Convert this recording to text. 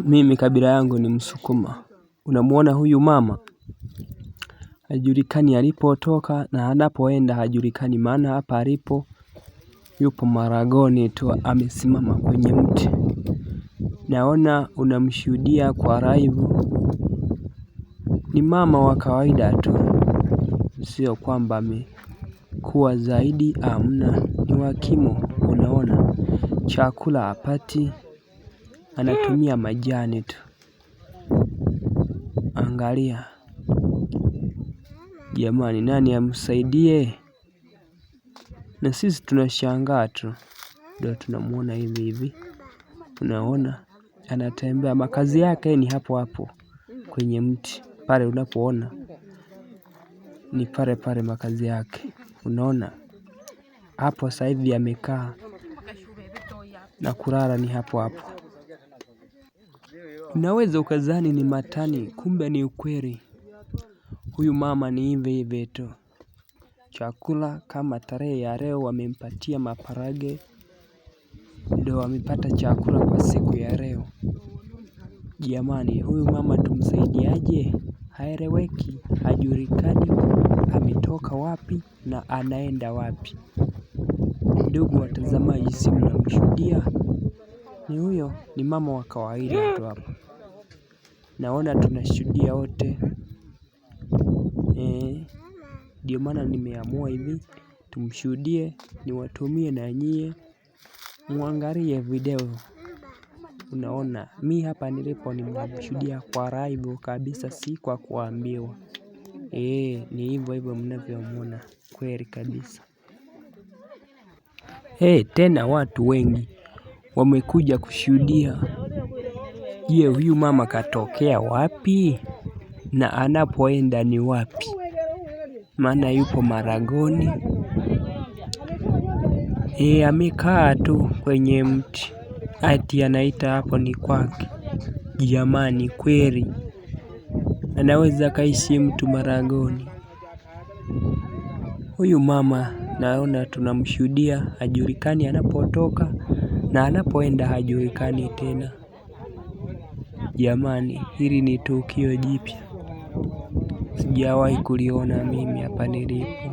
Mimi kabila yangu ni Msukuma. Unamuona huyu mama hajulikani alipotoka na anapoenda hajulikani, maana hapa alipo yupo maragoni tu amesimama kwenye mti. Naona unamshuhudia kwa live. Ni mama wa kawaida tu, sio kwamba amekuwa zaidi, hamna, ni wa kimo. Unaona chakula hapati, anatumia majani tu. Angalia jamani, nani amsaidie? Na sisi tunashangaa tu, ndio tunamuona hivi hivi. Unaona anatembea, makazi yake ni hapo hapo kwenye mti pale, unapoona ni pale pale makazi yake. Unaona hapo sasa hivi amekaa na kulala ni hapo hapo. Unaweza ukadhani ni matani, kumbe ni ukweli. Huyu mama ni hivi hivi tu. Chakula kama tarehe ya leo wamempatia maharage, ndio amepata chakula kwa siku ya leo. Jamani, huyu mama tumsaidiaje? Haeleweki, hajulikani ametoka wapi na anaenda wapi. Ndugu watazamaji, si mnamshuhudia? Ni huyo, ni mama wa kawaida tu hapa. Naona tunashuhudia wote. Ndio maana nimeamua hivi tumshuhudie, niwatumie na nyie muangalie video. Unaona mi hapa nilipo nimemshuhudia kwa live kabisa, si kwa kuambiwa. Ni hivyo hivyo mnavyomuona, kweli kabisa. Tena watu wengi wamekuja kushuhudia. Je, huyu mama katokea wapi na anapoenda ni wapi? Maana yupo maragoni. Amekaa tu kwenye mti ati anaita hapo ni kwake. Jamani, kweli anaweza kaishi mtu maragoni? Huyu mama naona tunamshuhudia, hajulikani anapotoka na anapoenda hajulikani tena. Jamani, hili ni tukio jipya, sijawahi kuliona mimi hapa nilipo.